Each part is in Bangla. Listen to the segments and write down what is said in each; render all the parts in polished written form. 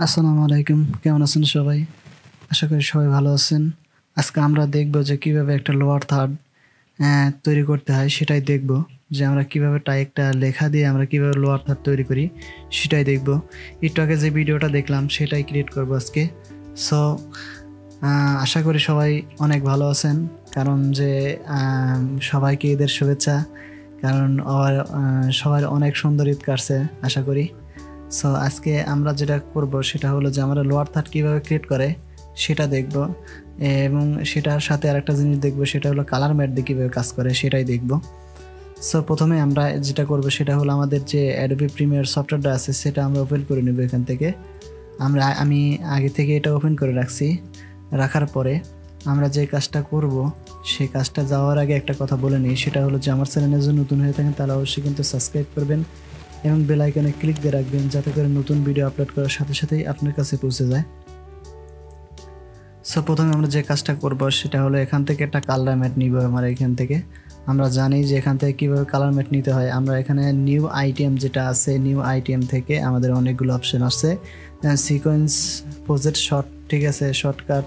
আসসালামু আলাইকুম। কেমন আছেন সবাই? আশা করি সবাই ভালো আছেন। আজকে আমরা দেখব যে কিভাবে একটা লোয়ার থার্ড তৈরি করতে হয় সেটাই দেখব। যে আমরা কিভাবে একটা লেখা দিয়ে আমরা কিভাবে লোয়ার থার্ড তৈরি করি সেটাই দেখব। একটু আগে যে ভিডিওটা দেখলাম সেটাই ক্রিয়েট করব আজকে। সো আশা করি সবাই অনেক ভালো আছেন। কারণ যে সবাইকে ঈদের শুভেচ্ছা। কারণ সবার অনেক সুন্দর ঈদ কাটছে আশা করি। সো আজকে আমরা যেটা করব সেটা হলো যে আমরা লোয়ার থার্ড কীভাবে ক্রিয়েট করে সেটা দেখব এবং সেটার সাথে আরেকটা জিনিস দেখব সেটা হলো কালার ম্যাট দিয়ে কীভাবে কাজ করে সেটাই দেখব। সো প্রথমে আমরা যেটা করব সেটা হলো আমাদের যে অ্যাডোবি প্রিমিয়ার সফটওয়্যারটা আছে সেটা আমরা ওপেন করে নেব এখান থেকে। আমি আগে থেকে এটা ওপেন করে রাখার পরে আমরা যে কাজটা করব সেই কাজটা যাওয়ার আগে একটা কথা বলে নিই, সেটা হলো যে আমার চ্যানেলে যদি নতুন হয়ে থাকেন তাহলে অবশ্যই কিন্তু সাবস্ক্রাইব করবেন এবং বেল আইকনে ক্লিক দিয়ে রাখবেন যাতে করে নতুন ভিডিও আপলোড করার সাথে সাথেই আপনার কাছে পৌঁছে যায়। সো প্রথমে আমরা যে কাজটা করব সেটা হলো এখান থেকে একটা কালার ম্যাট নিব। এখান থেকে আমরা জানি যে এখান থেকে কীভাবে কালার ম্যাট নিতে হয়। আমরা এখানে নিউ আইটেম যেটা আছে, নিউ আইটেম থেকে আমাদের অনেকগুলো অপশন আছে। সিকোয়েন্স, প্রজেক্ট শর্ট, ঠিক আছে, shortcut,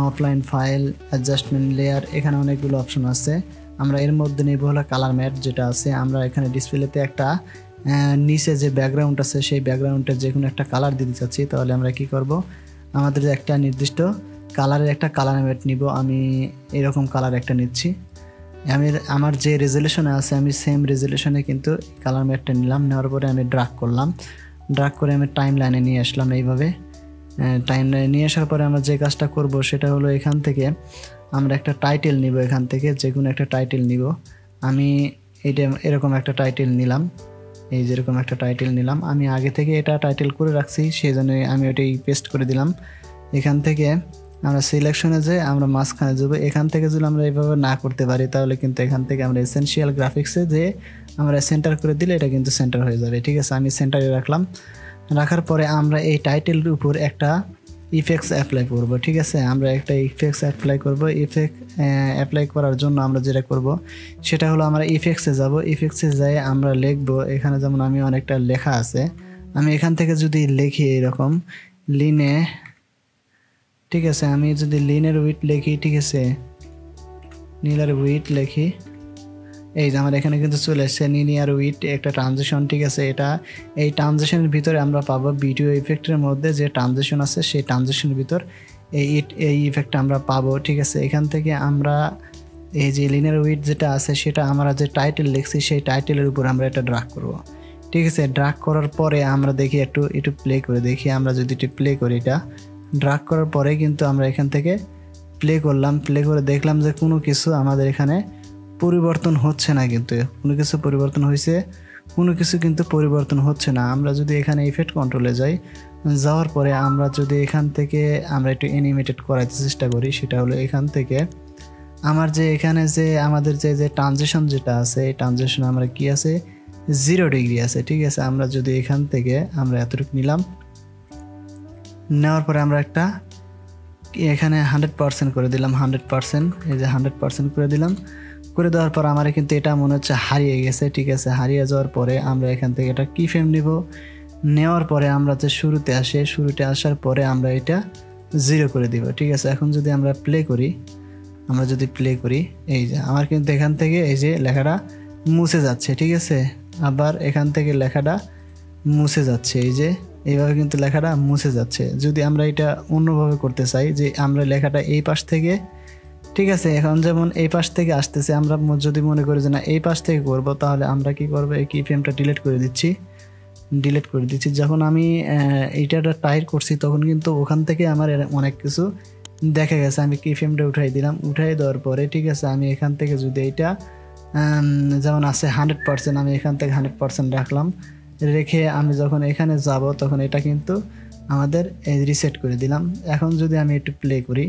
offline file, adjustment, layer, এখানে অনেকগুলো অপশন আছে। আমরা এর মধ্যে নেব হলো কালার ম্যাট যেটা আছে। আমরা এখানে ডিসপ্লেতে একটা নিচে যে ব্যাকগ্রাউন্ড আছে সেই ব্যাকগ্রাউন্ডের যে কোনো একটা কালার দিতে চাচ্ছি, তাহলে আমরা কি করব, আমাদের একটা নির্দিষ্ট কালারের একটা কালার ম্যাট নিব। আমি এরকম কালার একটা নিচ্ছি। আমার যে রেজলিউশনে আছে আমি সেম রেজলিউশনে কিন্তু কালার ম্যাটটা নিলাম। নেওয়ার পরে আমি ড্রাগ করলাম, ড্রাগ করে আমি টাইম লাইনে নিয়ে আসলাম। এইভাবে টাইম লাইনে নিয়ে আসার পরে আমরা যে কাজটা করব সেটা হলো এখান থেকে আমরা একটা টাইটেল নিব। এখান থেকে যে কোনো একটা টাইটেল নিব। আমি এরকম একটা টাইটেল নিলাম, এই যেরকম একটা টাইটেল নিলাম। আমি আগে থেকে এটা টাইটেল করে রাখছি, সেই জন্য আমি ওটাই পেস্ট করে দিলাম। এখান থেকে আমরা সিলেকশনে যে আমরা মাঝখানে যাব। এখান থেকে যদি আমরা এইভাবে না করতে পারি তাহলে কিন্তু এখান থেকে আমরা এসেনশিয়াল গ্রাফিক্সে যে আমরা সেন্টার করে দিলে এটা কিন্তু সেন্টার হয়ে যাবে। ঠিক আছে, আমি সেন্টারে রাখলাম। রাখার পরে আমরা এই টাইটেলের উপর একটা ইফেক্টস অ্যাপ্লাই করব। ঠিক আছে, আমরা একটা ইফেক্টস অ্যাপ্লাই করব। অ্যাপ্লাই করার জন্য আমরা যেটা করব সেটা হলো আমরা ইফেক্টসে যাব। ইফেক্টসে যাই আমরা লিখব। এখানে যেমন আমি অনেকটা লেখা আছে, আমি এখান থেকে যদি লিখি এরকম লিনে, ঠিক আছে, আমি যদি লিনের উইথ লিখি, ঠিক আছে, নীলার উইথ লিখি, এই যে আমার এখানে কিন্তু চলে এসছে লিনিয়ার উইথ একটা ট্রানজিশন। ঠিক আছে, এই ট্রানজিশনের ভিতরে আমরা পাবো ভিডিও ইফেক্টের মধ্যে যে ট্রানজিশন আছে সেই ট্রানজিশনের ভিতর এই ইফেক্টটা আমরা পাবো। ঠিক আছে, এখান থেকে আমরা এই যে লিনিয়ার উইথ যেটা আছে সেটা আমরা যে টাইটেল লিখছি সেই টাইটেলের উপর আমরা এটা ড্রাগ করব। ঠিক আছে, ড্রাগ করার পরে আমরা দেখি একটু প্লে করে দেখি। আমরা যদি একটু প্লে করি, এটা ড্রাগ করার পরে কিন্তু আমরা এখান থেকে প্লে করলাম। প্লে করে দেখলাম যে কোনো কিছু আমাদের এখানে পরিবর্তন হচ্ছে না, কিন্তু কোনো কিছু পরিবর্তন হয়েছে, কোনো কিছু কিন্তু পরিবর্তন হচ্ছে না। আমরা যদি এখানে ইফেক্ট কন্ট্রোলে যাওয়ার পরে আমরা যদি এখান থেকে আমরা একটু অ্যানিমেটেড করাতে চেষ্টা করি, সেটা হলো এখান থেকে আমার যে এখানে যে আমাদের যে ট্রানজিশন যেটা আছে এই ট্রানজিশন আমরা কি আছে 0 ডিগ্রি আছে। ঠিক আছে, আমরা যদি এখান থেকে আমরা এতটুকু নিলাম, নেওয়ার পরে আমরা একটা এখানে 100% করে দিলাম। 100%, এই যে 100% করে দিলাম। করে দেওয়ার পর আমার কিন্তু এটা মনে হচ্ছে হারিয়ে গেছে। ঠিক আছে, হারিয়ে যাওয়ার পরে আমরা এখান থেকে একটা কি ফ্রেম নিব। নেওয়ার পরে আমরা যে শুরুতে আসার পরে আমরা এটা 0 করে দিব। ঠিক আছে, এখন যদি আমরা প্লে করি, এই যে আমার কিন্তু এখান থেকে এই যে লেখাটা মুছে যাচ্ছে। ঠিক আছে, আবার এখান থেকে লেখাটা মুছে যাচ্ছে, এই যে এইভাবে কিন্তু লেখাটা মুছে যাচ্ছে। যদি আমরা এটা অন্যভাবে করতে চাই, যে আমরা লেখাটা এই পাশ থেকে, ঠিক আছে, এখন যেমন এই পাশ থেকে আসতেছে, আমরা যদি মনে করি যে না এই পাশ থেকে করব, তাহলে আমরা কি করব, এই কি ফ্রেমটা ডিলিট করে দিচ্ছি। যখন আমি এইটা টাইট করছি তখন কিন্তু ওখান থেকে আমার অনেক কিছু দেখা গেছে। আমি কি ফ্রেমটা উঠাই দিলাম, উঠাই দেওয়ার পরে, ঠিক আছে, আমি এখান থেকে যদি এইটা যেমন আছে 100%, আমি এখান থেকে 100% রাখলাম। রেখে আমি যখন এখানে যাব তখন এটা কিন্তু আমাদের রিসেট করে দিলাম। এখন যদি আমি একটু প্লে করি,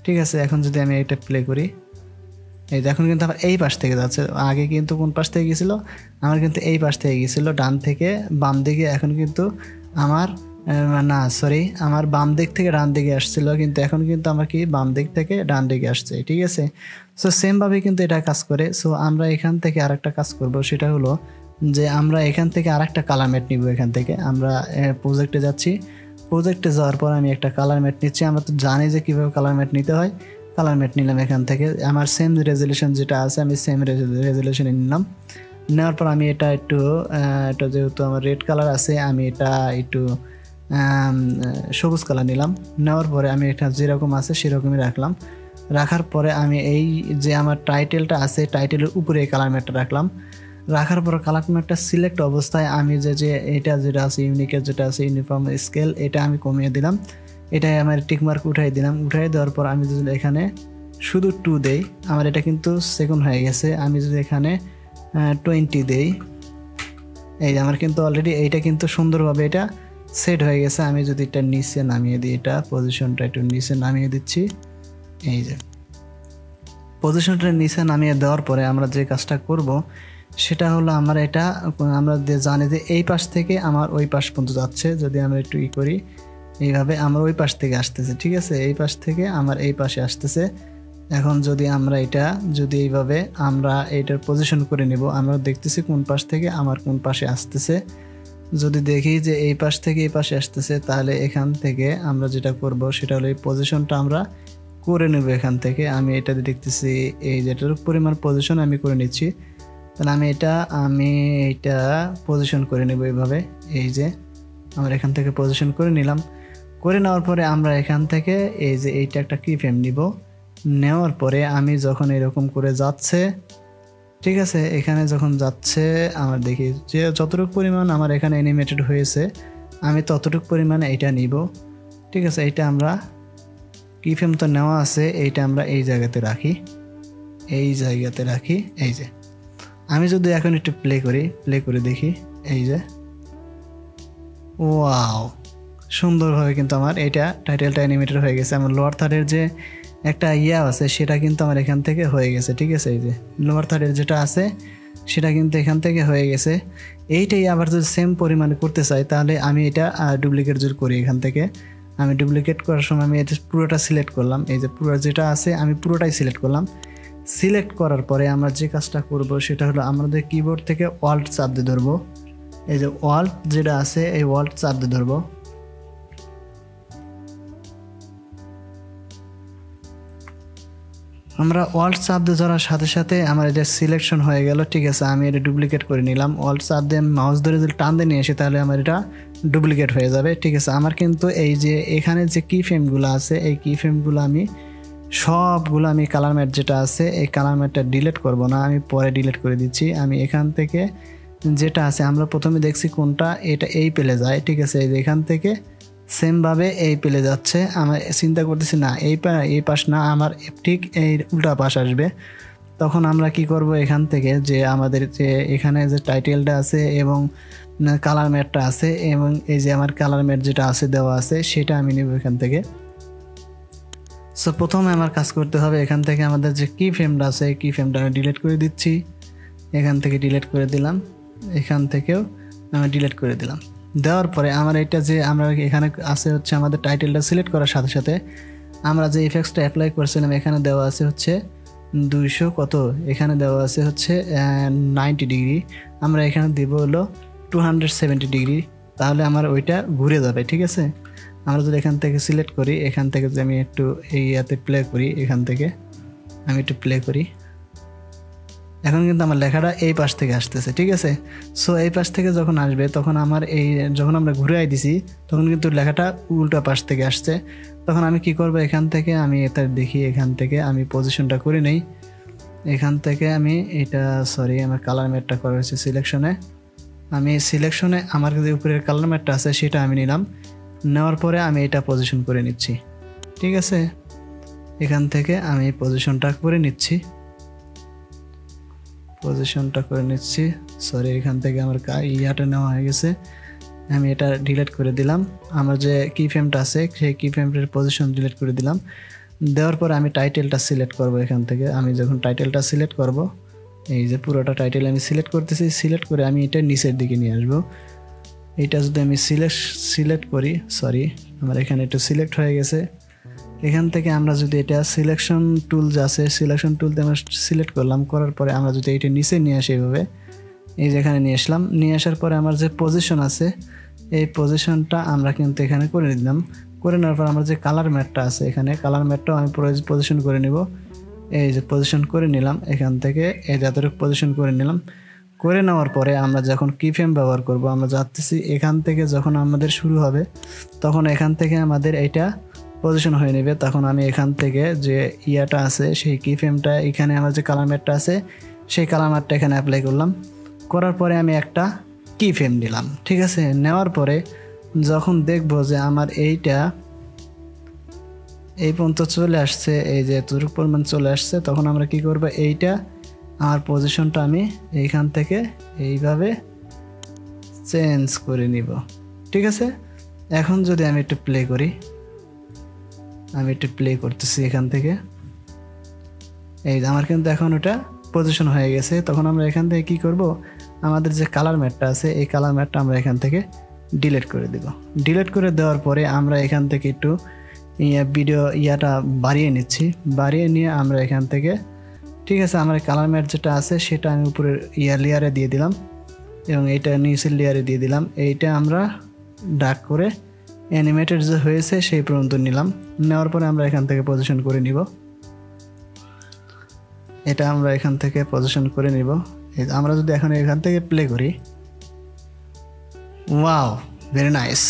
ঠিক আছে, এখন যদি আমি এটা প্লে করি, এই এখন কিন্তু আমার এই পাশ থেকে যাচ্ছে। আগে কিন্তু কোন পাশ থেকে গেছিল, আমার কিন্তু এই পাশ থেকে গেছিলো ডান থেকে বাম দিকে। এখন কিন্তু আমার আমার বাম দিক থেকে ডান দিকে আসছিল, কিন্তু এখন কিন্তু আমার কি বাম দিক থেকে ডান দিকে আসছে। ঠিক আছে, সো সেমভাবে কিন্তু এটা কাজ করে। সো আমরা এখান থেকে আরেকটা কাজ করব, সেটা হলো যে আমরা এখান থেকে আরেকটা কালার ম্যাট নিব। এখান থেকে আমরা প্রজেক্টে যাচ্ছি, প্রজেক্টে যাওয়ার পর আমি একটা কালার ম্যাট নিচ্ছি। আমরা তো জানি যে কীভাবে কালার ম্যাট নিতে হয়। কালার ম্যাট নিলাম এখান থেকে, আমার সেম রেজুলেশন যেটা আছে আমি সেম রেজুলেশনে নিলাম। নেওয়ার পর আমি এটা এটা যেহেতু আমার রেড কালার আছে আমি এটা একটু সবুজ কালার নিলাম। নেওয়ার পরে আমি এটা যেরকম আছে সেরকমই রাখলাম। রাখার পরে আমি এই যে আমার টাইটেলটা আছে টাইটেলের উপরে এই কালার ম্যাটটা রাখলাম। রাখার পর কালার ম্যাটটা সিলেক্ট অবস্থায় আমি যে এটা যেটা আছে ইউনিকের যেটা আছে ইউনিফর্ম স্কেল এটা আমি কমিয়ে দিলাম। এটাই আমার টিকমার্ক উঠাই দিলাম। উঠাই দেওয়ার পর আমি যদি এখানে শুধু 2 দেই আমার এটা কিন্তু সেকেন্ড হয়ে গেছে। আমি যদি এখানে 20 দেই এই যে আমার কিন্তু অলরেডি এইটা কিন্তু সুন্দরভাবে এটা সেট হয়ে গেছে। আমি যদি এটা নিচে নামিয়ে দিই, এটা পজিশনটা একটু নিচে নামিয়ে দিচ্ছি। এই যে পজিশনটা নিচে নামিয়ে দেওয়ার পরে আমরা যে কাজটা করব সেটা হলো আমরা জানি যে এই পাশ থেকে আমার ওই পাশ পর্যন্ত যাচ্ছে। যদি আমরা একটু করি এইভাবে আমার ওই পাশ থেকে আসতেছে, ঠিক আছে, এই পাশ থেকে আমার এই পাশে আসতেছে। এখন যদি আমরা যদি এইভাবে আমরা এইটার পজিশন করে নেব, আমরা দেখতেছি কোন পাশ থেকে আমার কোন পাশে আসতেছে। যদি দেখি যে এই পাশ থেকে এই পাশে আসতেছে তাহলে এখান থেকে আমরা যেটা করব সেটা হলো এই পজিশনটা আমরা করে নেব। এখান থেকে আমি এটা দেখতেছি এই যেটার পরিমাণ পজিশন আমি করে নিচ্ছি। তাহলে আমি এইটা পজিশন করে নেব এইভাবে। এই যে আমরা এখান থেকে পজিশন করে নিলাম। করে নেওয়ার পরে আমরা এখান থেকে এই যে এইটা একটা কি ফ্রেম নিব। নেওয়ার পরে আমি যখন এরকম করে যাচ্ছে, ঠিক আছে, এখানে যখন যাচ্ছে আমার দেখি যে যতটুকু পরিমাণ আমার এখানে অ্যানিমেটেড হয়েছে আমি ততটুকু পরিমাণে এইটা নিব। ঠিক আছে, এইটা আমরা কি ফ্রেম তো নেওয়া আছে, এইটা আমরা এই জায়গাতে রাখি, এই জায়গাতে রাখি। এই যে আমি যদি এখন একটু প্লে করে দেখি, এই যে ওয়াও সুন্দরভাবে কিন্তু আমার এটা টাইটেলটা অ্যানিমেটেড হয়ে গেছে। আমার লোয়ার থার্ডের যে একটা আছে সেটা কিন্তু আমার এখান থেকে হয়ে গেছে। ঠিক আছে, এই যে লোয়ার থার্ডের যেটা আছে সেটা কিন্তু এখান থেকে হয়ে গেছে। এইটাই আবার যদি সেম পরিমাণে করতে চাই তাহলে আমি এটা ডুপ্লিকেট যদি করি, এখান থেকে আমি ডুপ্লিকেট করার সময় আমি এটা পুরোটা সিলেক্ট করলাম। এই যে পুরো যেটা আছে আমি পুরোটাই সিলেক্ট করলাম। সিলেক্ট করার পরে আমরা যে কাজটা করব সেটা হলো আমাদের কিবোর্ড থেকে অল্ট চাপ দিয়ে ধরবো। এই যে অল্ট যেটা আছে এই অল্ট চাপ দিয়ে ধরবো। আমরা অল্ট চাপ দিয়ে ধরার সাথে সাথে আমার এটা সিলেকশন হয়ে গেল। ঠিক আছে, আমি এটা ডুপ্লিকেট করে নিলাম। অল্ট চাপ দিয়ে মাউস ধরে যদি টান দিয়ে নিয়ে আসি তাহলে আমার এটা ডুপ্লিকেট হয়ে যাবে। ঠিক আছে, আমার কিন্তু এই যে এখানে যে কি ফ্রেমগুলো আছে এই কি ফ্রেমগুলো আমি সবগুলো আমি কালার ম্যাট যেটা আছে এই কালার ম্যাটটা ডিলিট করব না, আমি পরে ডিলিট করে দিচ্ছি। আমি এখান থেকে যেটা আছে আমরা প্রথমে দেখছি কোনটা এটা এই পেলে যায়। ঠিক আছে, এই যে এখান থেকে সেমভাবে এই পেলে যাচ্ছে। আমার চিন্তা করতেছি না এই পাশ না, আমার ঠিক এই উল্টা পাশ আসবে। তখন আমরা কি করব, এখান থেকে যে আমাদের যে এখানে যে টাইটেলটা আছে এবং কালার ম্যাটটা আছে এবং এই যে আমার কালার ম্যাট যেটা আছে দেওয়া আছে সেটা আমি নেব এখান থেকে। সো প্রথমে আমার কাজ করতে হবে, এখান থেকে আমাদের যে কি ফ্রেমটা আছে কি ফ্রেমটা আমি ডিলিট করে দিচ্ছি। এখান থেকে ডিলিট করে দিলাম, এখান থেকেও আমি ডিলিট করে দিলাম। দেওয়ার পরে আমার এটা যে আমরা এখানে আছে হচ্ছে আমাদের টাইটেলটা সিলেক্ট করার সাথে সাথে আমরা যে ইফেক্টসটা অ্যাপ্লাই করছিলাম এখানে দেওয়া আছে হচ্ছে 200 কত, এখানে দেওয়া আছে হচ্ছে 90 ডিগ্রি। আমরা এখানে দেব হলো 270 ডিগ্রি, তাহলে আমার ওইটা ঘুরে যাবে। ঠিক আছে, আমরা যদি এখান থেকে সিলেক্ট করি, এখান থেকে যদি আমি একটু এই ইয়াতে প্লে করি, এখান থেকে আমি একটু প্লে করি, এখন কিন্তু আমার লেখাটা এই পাশ থেকে আসতেছে। ঠিক আছে, সো এই পাশ থেকে যখন আসবে তখন আমার যখন আমরা ঘুরে দিছি তখন কিন্তু লেখাটা উল্টা পাশ থেকে আসছে। তখন আমি কি করব, এখান থেকে আমি এটা দেখি, এখান থেকে আমি পজিশনটা করে নেই। এখান থেকে আমি আমার কালার ম্যাটটা করা হয়েছে সিলেকশনে। আমি সিলেকশনে আমার যে উপরের কালার ম্যাটটা আছে সেটা আমি নিলাম। নেওয়ার পরে আমি এটা পজিশন করে নিচ্ছি। ঠিক আছে, এখান থেকে আমি পজিশনটা করে নিচ্ছি। এখান থেকে আমার ইয়াটা নেওয়া হয়ে গেছে, আমি এটা ডিলিট করে দিলাম। আমার যে কি ফ্রেমটা আছে সেই কি ফ্রেমটার পজিশন ডিলিট করে দিলাম। দেওয়ার পরে আমি টাইটেলটা সিলেক্ট করব। এখান থেকে আমি যখন টাইটেলটা সিলেক্ট করব, এই যে পুরোটা টাইটেল আমি সিলেক্ট করতেছি। সিলেক্ট করে আমি এটা নিচের দিকে নিয়ে আসবো। এইটা যদি আমি সিলেক্ট করি, আমার এখানে একটু সিলেক্ট হয়ে গেছে। এখান থেকে আমরা যদি এটা সিলেকশন টুল আছে সিলেকশন টুলতে আমরা সিলেক্ট করলাম, করার পরে আমরা যদি এইটা নিচে নিয়ে আসি এইভাবে, এই যেখানে নিয়ে আসলাম, নিয়ে আসার পরে আমার যে পজিশন আছে এই পজিশনটা আমরা কিন্তু এখানে করে দিলাম। করে নেওয়ার পর আমরা যে কালার ম্যাটটা আছে এখানে কালার ম্যাটটাও আমি পজিশন করে নিব। এই যে পজিশন করে নিলাম, এখান থেকে এই যতটুকু পজিশন করে নিলাম। করে নেওয়ার পরে আমরা যখন কিফ্রেম ব্যবহার করব, আমরা যাচ্ছি এখান থেকে যখন আমাদের শুরু হবে তখন এখান থেকে আমাদের এইটা পজিশন হয়ে নেবে। তখন আমি এখান থেকে যে ইয়াটা আছে সেই কিফ্রেমটা এখানে আমার যে কালার ম্যাটটা আছে সেই কালার ম্যাটটা এখানে অ্যাপ্লাই করলাম। করার পরে আমি একটা কিফ্রেম নিলাম, ঠিক আছে। নেওয়ার পরে যখন দেখব যে আমার এইটা এই পর্যন্ত চলে আসছে, এই যে এতটুকু পরিমাণ চলে আসছে, তখন আমরা কি করব, এইটা আমার পজিশনটা আমি এইখান থেকে এইভাবে চেঞ্জ করে নিব, ঠিক আছে। এখন যদি আমি একটু প্লে করি, আমি একটু প্লে করতেছি এখান থেকে, এই যে আমার কিন্তু এখন ওটা পজিশন হয়ে গেছে। তখন আমরা এখান থেকে কি করব, আমাদের যে কালার ম্যাটটা আছে এই কালার ম্যাটটা আমরা এখান থেকে ডিলিট করে দিব। ডিলিট করে দেওয়ার পরে আমরা এখান থেকে একটু ভিডিও ইয়াটা বাড়িয়ে নিচ্ছি। বাড়িয়ে নিয়ে আমরা এখান থেকে, ঠিক আছে, আমার কালার ম্যাট যেটা আছে সেটা আমি উপরের লেয়ারে দিয়ে দিলাম এবং এইটা নিচের লেয়ারে দিয়ে দিলাম। এইটা আমরা ডার্ক করে অ্যানিমেটেড যে হয়েছে সেই পর্যন্ত নিলাম। নেওয়ার পরে আমরা এখান থেকে পজিশন করে নিব। এটা আমরা এখান থেকে পজিশন করে নিব। আমরা যদি এখন এখান থেকে প্লে করি, ওয়াও, ভেরি নাইস,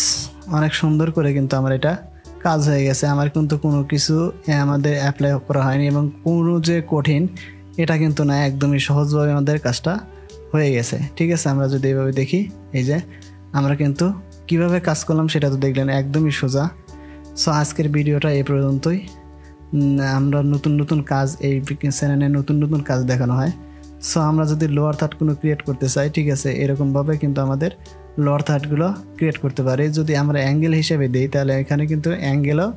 অনেক সুন্দর করে কিন্তু আমার এটা কাজ হয়ে গেছে। আমার কিন্তু কোনো কিছু আমাদের অ্যাপ্লাই করা হয়নি এবং কোনো যে কঠিন এটা কিন্তু না, একদমই সহজভাবে আমাদের কাজটা হয়ে গেছে, ঠিক আছে। আমরা যদি এইভাবে দেখি, এই যে আমরা কিন্তু কিভাবে কাজ করলাম সেটা তো দেখলেন, একদমই সোজা। সো আজকের ভিডিওটা এই পর্যন্তই। আমরা নতুন নতুন কাজ এই চ্যানেলে নতুন নতুন কাজ দেখানো হয়। সো আমরা যদি লোয়ার থার্ড কোনো ক্রিয়েট করতে চাই, ঠিক আছে, এরকমভাবে কিন্তু আমাদের লোয়ার থার্ডগুলো ক্রিয়েট করতে পারি। যদি আমরা অ্যাঙ্গেল হিসেবে দিই তাহলে এখানে কিন্তু অ্যাঙ্গেলও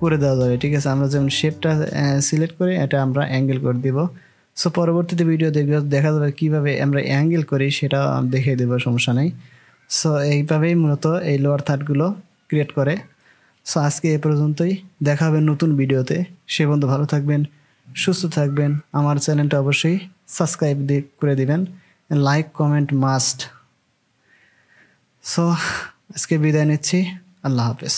করে দেওয়া যাবে, ঠিক আছে। আমরা যেমন শেপটা সিলেক্ট করে এটা আমরা অ্যাঙ্গেল করে দিব। সো পরবর্তীতে ভিডিও দেখা যাবে কীভাবে আমরা অ্যাঙ্গেল করি, সেটা দেখিয়ে দেবো, সমস্যা নেই। সো এইভাবেই মূলত এই লোয়ার থার্ডগুলো ক্রিয়েট করে। সো আজকে এ পর্যন্তই, দেখা হবে নতুন ভিডিওতে। সে পর্যন্ত ভালো থাকবেন, সুস্থ থাকবেন। আমার চ্যানেলটা অবশ্যই সাবস্ক্রাইব করে দিবেন, লাইক কমেন্ট মাস্ট। সো আজকে বিদায় নিচ্ছি, আল্লাহ হাফেজ।